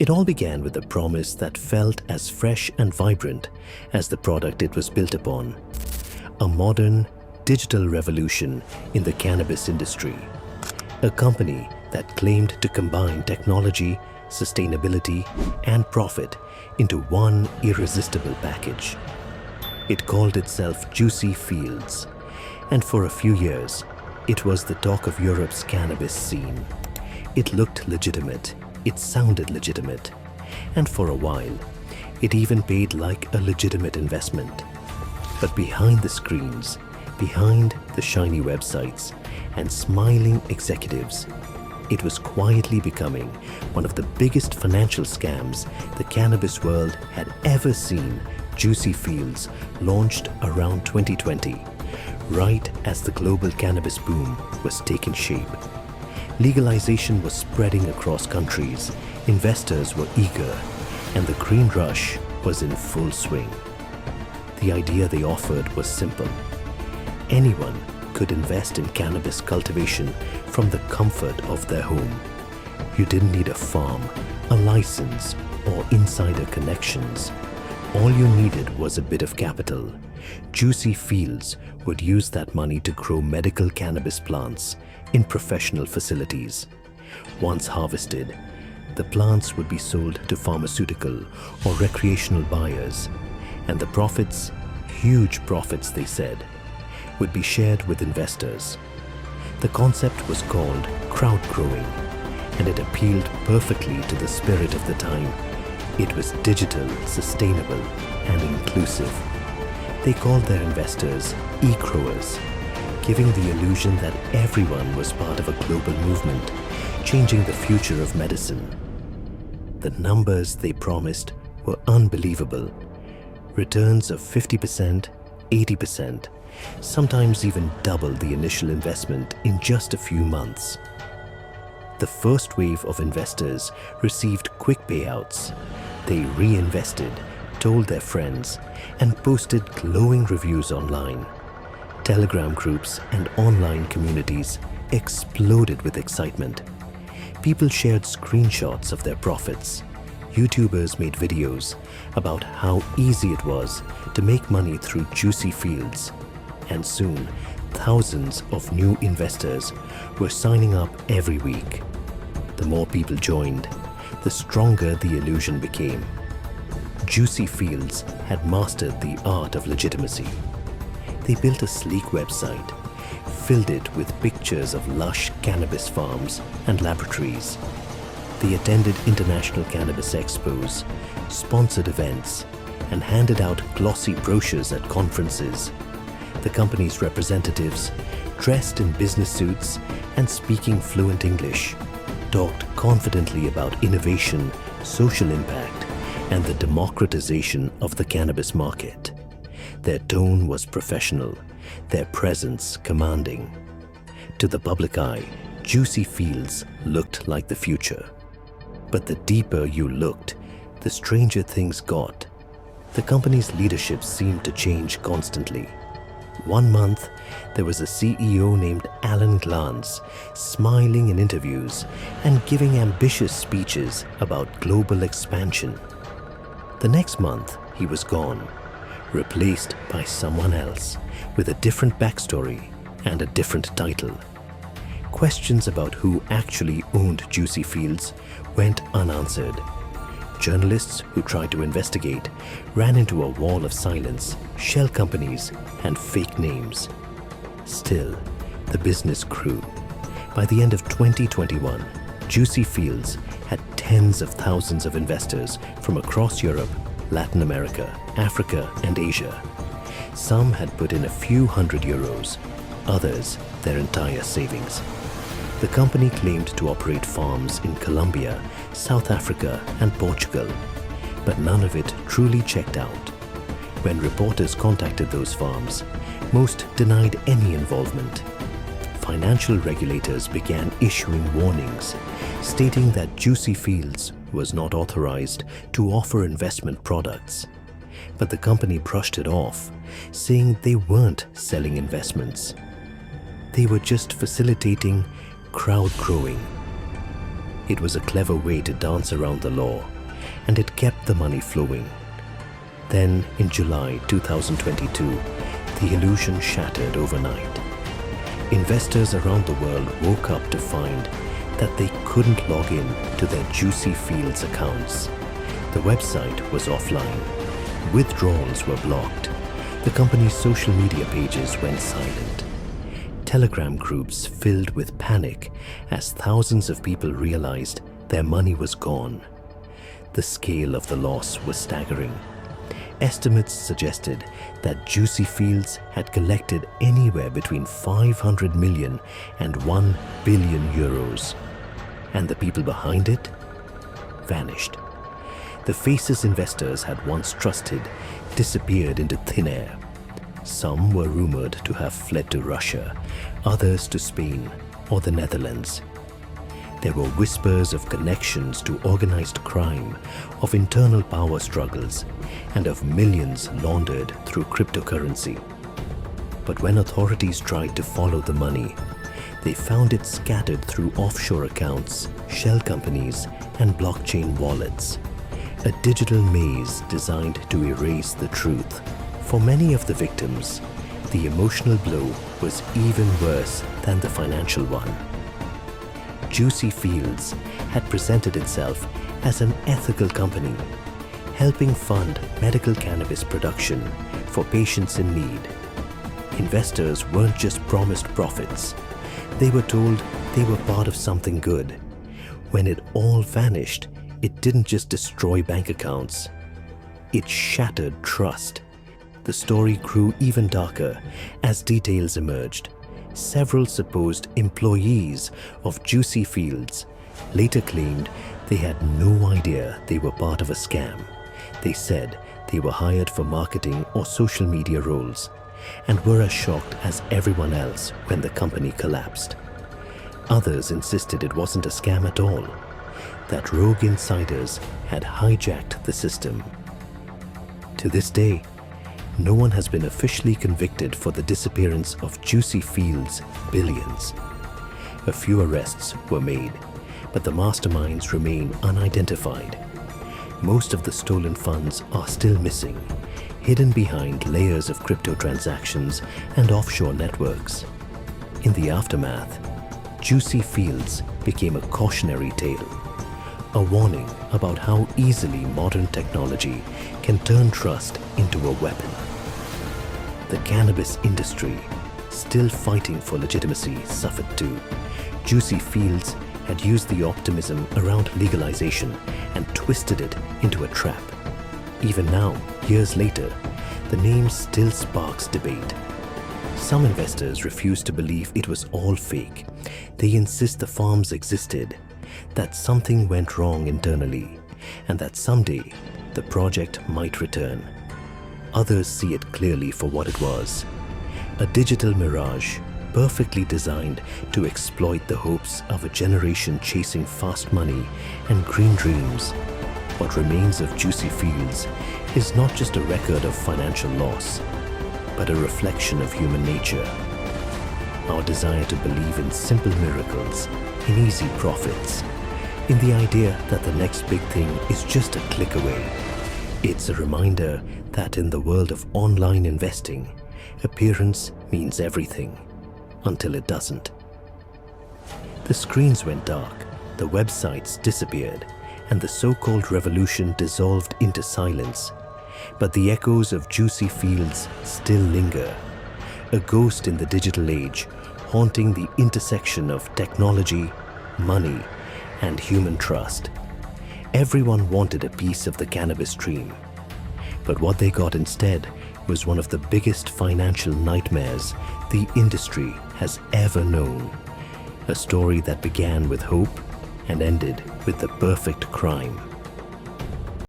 It all began with a promise that felt as fresh and vibrant as the product it was built upon. A modern, digital revolution in the cannabis industry. A company that claimed to combine technology, sustainability, and profit into one irresistible package. It called itself Jucy Fields, and for a few years, it was the talk of Europe's cannabis scene. It looked legitimate, it sounded legitimate, and for a while, it even paid like a legitimate investment. But behind the screens, behind the shiny websites and smiling executives, it was quietly becoming one of the biggest financial scams the cannabis world had ever seen. Jucy Fields launched around 2020, right as the global cannabis boom was taking shape. Legalization was spreading across countries, investors were eager, and the green rush was in full swing. The idea they offered was simple. Anyone could invest in cannabis cultivation from the comfort of their home. You didn't need a farm, a license, or insider connections. All you needed was a bit of capital. Jucy Fields would use that money to grow medical cannabis plants in professional facilities. Once harvested, the plants would be sold to pharmaceutical or recreational buyers, and the profits, huge profits they said, would be shared with investors. The concept was called crowd growing, and it appealed perfectly to the spirit of the time. It was digital, sustainable, and inclusive. They called their investors e-growers, giving the illusion that everyone was part of a global movement, changing the future of medicine. The numbers they promised were unbelievable. Returns of 50%, 80%, sometimes even double the initial investment in just a few months. The first wave of investors received quick payouts. They reinvested, told their friends, and posted glowing reviews online. Telegram groups and online communities exploded with excitement. People shared screenshots of their profits. YouTubers made videos about how easy it was to make money through Jucy Fields. And soon, thousands of new investors were signing up every week. The more people joined, the stronger the illusion became. Jucy Fields had mastered the art of legitimacy. They built a sleek website, filled it with pictures of lush cannabis farms and laboratories. They attended international cannabis expos, sponsored events, and handed out glossy brochures at conferences. The company's representatives, dressed in business suits and speaking fluent English, talked confidently about innovation, social impact, and the democratization of the cannabis market. Their tone was professional, their presence commanding. To the public eye, Jucy Fields looked like the future. But the deeper you looked, the stranger things got. The company's leadership seemed to change constantly. One month, there was a CEO named Alan Glantz, smiling in interviews and giving ambitious speeches about global expansion. The next month, he was gone, replaced by someone else with a different backstory and a different title. Questions about who actually owned Jucy Fields went unanswered. Journalists who tried to investigate ran into a wall of silence, shell companies, and fake names. Still, the business grew. By the end of 2021, Jucy Fields had tens of thousands of investors from across Europe, Latin America, Africa, and Asia. Some had put in a few €100, others their entire savings. The company claimed to operate farms in Colombia, South Africa, and Portugal, but none of it truly checked out. When reporters contacted those farms, most denied any involvement. Financial regulators began issuing warnings, stating that Jucy Fields was not authorized to offer investment products. But the company brushed it off, saying they weren't selling investments. They were just facilitating crowd growing. It was a clever way to dance around the law, and it kept the money flowing. Then, in July 2022, the illusion shattered overnight. Investors around the world woke up to find that they couldn't log in to their Jucy Fields accounts. The website was offline. Withdrawals were blocked. The company's social media pages went silent. Telegram groups filled with panic as thousands of people realized their money was gone. The scale of the loss was staggering. Estimates suggested that Jucy Fields had collected anywhere between 500 million and 1 billion euros. And the people behind it vanished. The faces investors had once trusted disappeared into thin air. Some were rumored to have fled to Russia, others to Spain or the Netherlands. There were whispers of connections to organized crime, of internal power struggles, and of millions laundered through cryptocurrency. But when authorities tried to follow the money, they found it scattered through offshore accounts, shell companies, and blockchain wallets. A digital maze designed to erase the truth. For many of the victims, the emotional blow was even worse than the financial one. Jucy Fields had presented itself as an ethical company, helping fund medical cannabis production for patients in need. Investors weren't just promised profits. They were told they were part of something good. When it all vanished, it didn't just destroy bank accounts. It shattered trust. The story grew even darker as details emerged. Several supposed employees of Jucy Fields later claimed they had no idea they were part of a scam. They said they were hired for marketing or social media roles and were as shocked as everyone else when the company collapsed. Others insisted it wasn't a scam at all, that rogue insiders had hijacked the system. To this day, no one has been officially convicted for the disappearance of Jucy Fields' billions. A few arrests were made, but the masterminds remain unidentified. Most of the stolen funds are still missing, hidden behind layers of crypto transactions and offshore networks. In the aftermath, Jucy Fields became a cautionary tale, a warning about how easily modern technology can turn trust into a weapon. The cannabis industry, still fighting for legitimacy, suffered too. Jucy Fields had used the optimism around legalization and twisted it into a trap. Even now, years later, the name still sparks debate. Some investors refuse to believe it was all fake. They insist the farms existed, that something went wrong internally, and that someday the project might return. Others see it clearly for what it was: a digital mirage perfectly designed to exploit the hopes of a generation chasing fast money and green dreams. What remains of Jucy Fields is not just a record of financial loss, but a reflection of human nature. Our desire to believe in simple miracles, in easy profits, in the idea that the next big thing is just a click away. It's a reminder that in the world of online investing, appearance means everything, until it doesn't. The screens went dark, the websites disappeared, and the so-called revolution dissolved into silence. But the echoes of Jucy Fields still linger, a ghost in the digital age, haunting the intersection of technology, money, and human trust. Everyone wanted a piece of the cannabis dream, but what they got instead was one of the biggest financial nightmares the industry has ever known. A story that began with hope and ended with the perfect crime.